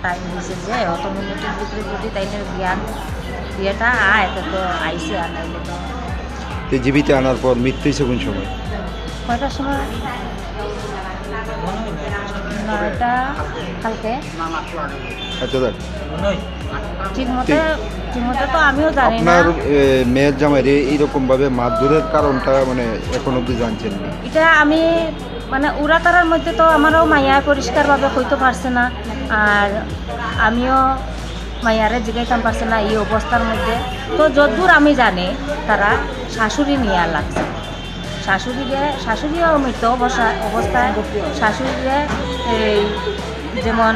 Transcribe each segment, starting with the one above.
Time দিছে যে অত মিনিটের ভিতরে যদি তাইলে বিয়েটা আয় তো আইসে আর নাইলে তো তো জীবিত আনার পর মৃত্যু হয়েছে কোন সময়? কয়টার সময় 9টা কালকে আচ্ছা দেখ, ঠিকমতো তো আমিও জানি না। আপনার মেয়ের জামাইরে এইরকম ভাবে মারধরের কারণটা মানে এখন অবধি জানছেন না? এটা আমি মানে উড়াতারার মধ্যে তো আমারও মাইয়া পরিষ্কারভাবে হইতে পারছে না, আর আমিও মাইয়ারে জিগাইতাম পারছে না এই অবস্থার মধ্যে। তো যতদূর আমি জানি তারা শাশুড়ি নিয়ে লাগছে, শাশুড়িও মৃত অবস্থায় শাশুড়িরে এই যেমন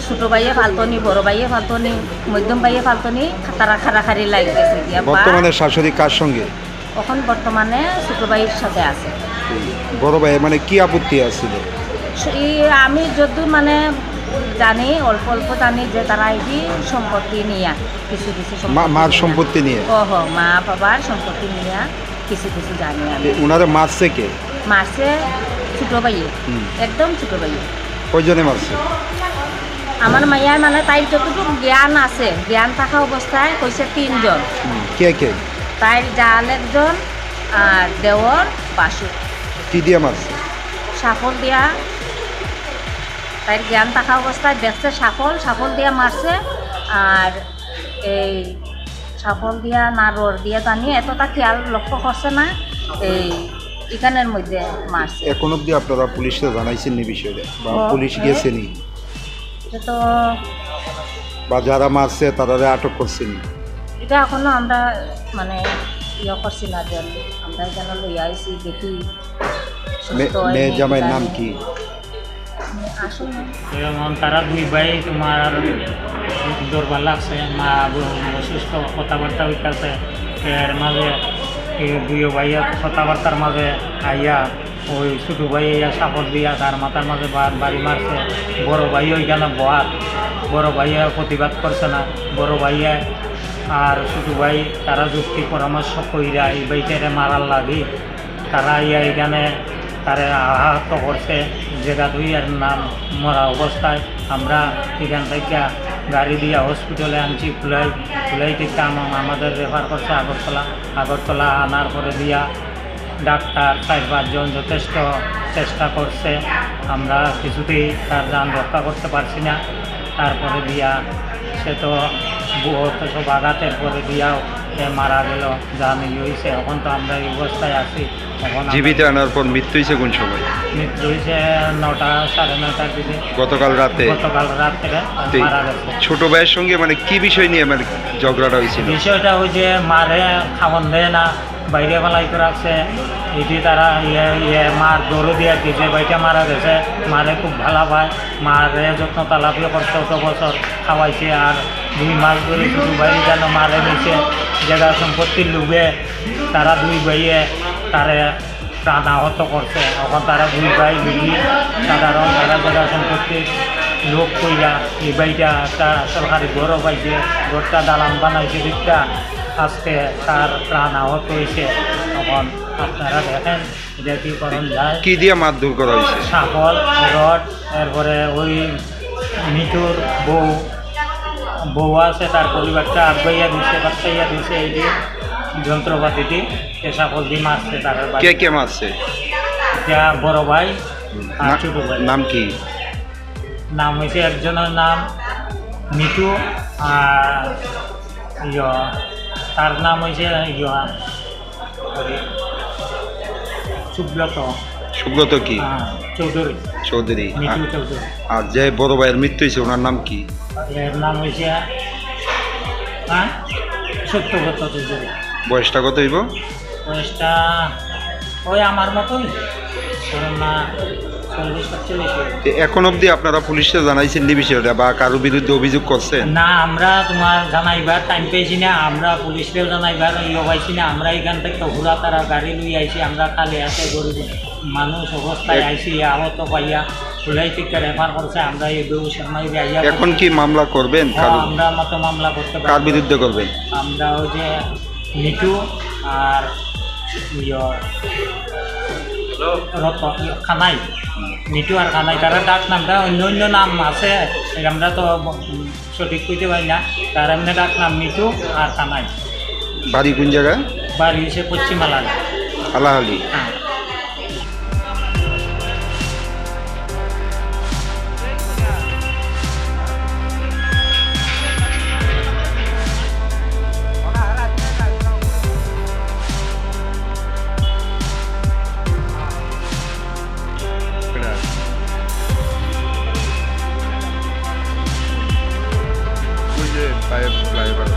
ছোটো ভাইয়ে ফালতনি, বড় ভাইয়ে ফালতনি, মধ্যম ভাইয়ে ফালতনি, তারা খাড়াখাড়ি লাগে গেছে গিয়া। বর্তমানে শাশুড়ি কার সঙ্গে? এখন বর্তমানে ছোটো ভাইয়ের সাথে আছে। বড় ভাই মানে কি আপত্তি আছিল? আমি যতদূর মানে জানি, অল্প অল্প জানি যে তারা এই সম্পত্তি নিয়ে কিছু মার সম্পত্তি নিয়ে মা বাবার সম্পত্তি নিয়ে কিছু জানি আমি। ওনারা মারছে কে? মারছে ছোটো ভাইয়ে, একদম ছোটো ভাইয়ে। কয়জনে মারছে? আমার মাইয়ার মানে তাই যতটুকু জ্ঞান আছে, জ্ঞান থাকা অবস্থায় কইছে 3 জন। কে কে? তাই জাল একজন আর দেওর বাসু। কি দিয়ে মারছে? সাফল দিয়া, তাই জ্ঞান থাকা অবস্থায় দেখছে সাফল দিয়া মারছে। আর এই সাফল দিয়া না রোড দিয়া জানিয়ে এতটা খেয়াল লক্ষ্য করছে না, এই এখানের মধ্যে মারছে। এখন অবধি আপনারা পুলিশকে জানাইছেন নি বিষয়টা, বা পুলিশ গেছে নি? এটা তো বা যারা মারছে তারা আটক করছেন? এটা এখনো আমরা মানে করছি না, যে আমরা যেন লইয়া আইসি দেখি। মেয়ের জামাইয়ের নাম কি? আসলে যেমন তারা 2 ভাই তোমার দরবার লাগছে, মা অসুস্থ, কথাবার্তা হইতেছে। এর মাঝে এই 2 ভাইয়া কথাবার্তার মাঝে আইয়া ওই ছোটো ভাই আইয়া সাপোর্ট দিয়া তার মাথার মাঝে বাড়ি মারছে। বড় ভাই ওইখানে বহাত, বড় ভাইয়া প্রতিবাদ করছে না। বড় ভাইয়া আর ছোটো ভাই তারা যুক্তি পরামর্শ কইরা এই বাইটারে মারার লাগি তারা আইয়া এখানে তারা আহত করছে। জায়গা 2 এর নাম মরা অবস্থায় আমরা এখান থেকে গাড়ি দিয়ে হসপিটালে আনছি। ফুলাই থেকে আমাদের রেফার করছে আগরতলা আনার পরে দিয়া ডাক্তার 4-5 জন যথেষ্ট চেষ্টা করছে, আমরা কিছুতেই তার যান রক্ষা করতে পারছি না। তারপরে দিয়া সে তো সব আঘাতের পরে দিয়াও মারা গেল, জানি হয়েছে। এখন তো আমরা এই অবস্থায় আছি। এখন জীবিত আনার পর মৃত্যু হয়েছে কোন সময়? মৃত্যু হয়েছে 9টা, 9:30 দিকে, গতকাল রাতে রাত থেকে মারা গেছে। ছোট ভাইয়ের সঙ্গে মানে কি বিষয় নিয়ে মানে ঝগড়াটা হয়েছিল? বিষয়টা ওই যে মারে খাওয়ান দেয় না, বাইরে ফেলাইতে রাখছে। এটি তারা মার দৌড়ে দিয়ে দিয়েছে, বাইটা মারা গেছে। মারে খুব ভালো পায়, মারে যত্ন তালাপিও করছে, অত বছর খাওয়াইছে। আর 2 মাস ধরে ছোটো ভাই যেন মারে নিছে জায়গা সম্পত্তির লোভে তারা 2 ভাইয়ে তারে প্রাণ আহত করছে। এখন তারা 2 ভাই মিলি সাধারণ তারা জায়গা সম্পত্তির লোক কইরা এই বাড়িটা একটা সরকারি ঘরও পাইছে, ঘরটা দালান বানাইছে দিকটা, আজকে তার প্রাণ আহত হয়েছে। তখন আপনারা দেখেন এটা কি করণ যায়। কি দিয়ে মারধর করা হয়েছে? সাফল, রড, এরপরে ওই মিঠুর বউ আছে, তার পরিবারটা আগাইয়া দিছে, বাচ্চাইয়া দিছে। এই যে যন্ত্রপাতিটি সাফল দিয়ে মারছে। তার কে কে মারছে? এটা বড় ভাই আর ছোটো ভাই। নাম কি? নাম হয়েছে একজনের নাম মিঠু, আর তার নাম হয়েছে সুব্রত কি? চৌধুরী, চৌধুরী। মিঠু চৌধুরী। আর যে বড় ভাইয়ের মৃত্যু হয়েছে ওনার নাম কি? এর নাম হয়েছে সত্যব্রত চৌধুরী। বয়সটা কত হইব? বয়সটা ওই আমার মতোই, না 40-45। এখন অবধি আপনারা পুলিশে জানাইছেন নি বিষয়টা, বা কারোর বিরুদ্ধে অভিযোগ করছেন? না, আমরা তোমার জানাইবার টাইম পেয়েছি না, আমরা পুলিশকেও জানাইবার পাইছি না। আমরা এখান থেকে হুরা তারা গাড়ি লই আইছি, আমরা খালি আছে গরিব মানুষ অবস্থায় আইছি, আহত পাইয়া ফুলাই থেকে রেফার করছে। আমরা এই বেউসামাই আইয়া এখন কি মামলা করবেন? আমরা মতো মামলা করতে পারি। কার বিরুদ্ধে করবেন? আমরা ওই যে মিঠু আর রত খানাই মিঠু আর খানাই তারা ডাক নামটা অন্য অন্য নাম আছে আমরা তো সঠিক কইতে পারি না তার এমনি ডাক নাম মিঠু আর খানাই বাড়ি কোন জায়গায়? বাড়ি হচ্ছে পশ্চিমালাল। আলাহালি। হ্যাঁ ওই যে পাইপ ফ্লাইওভার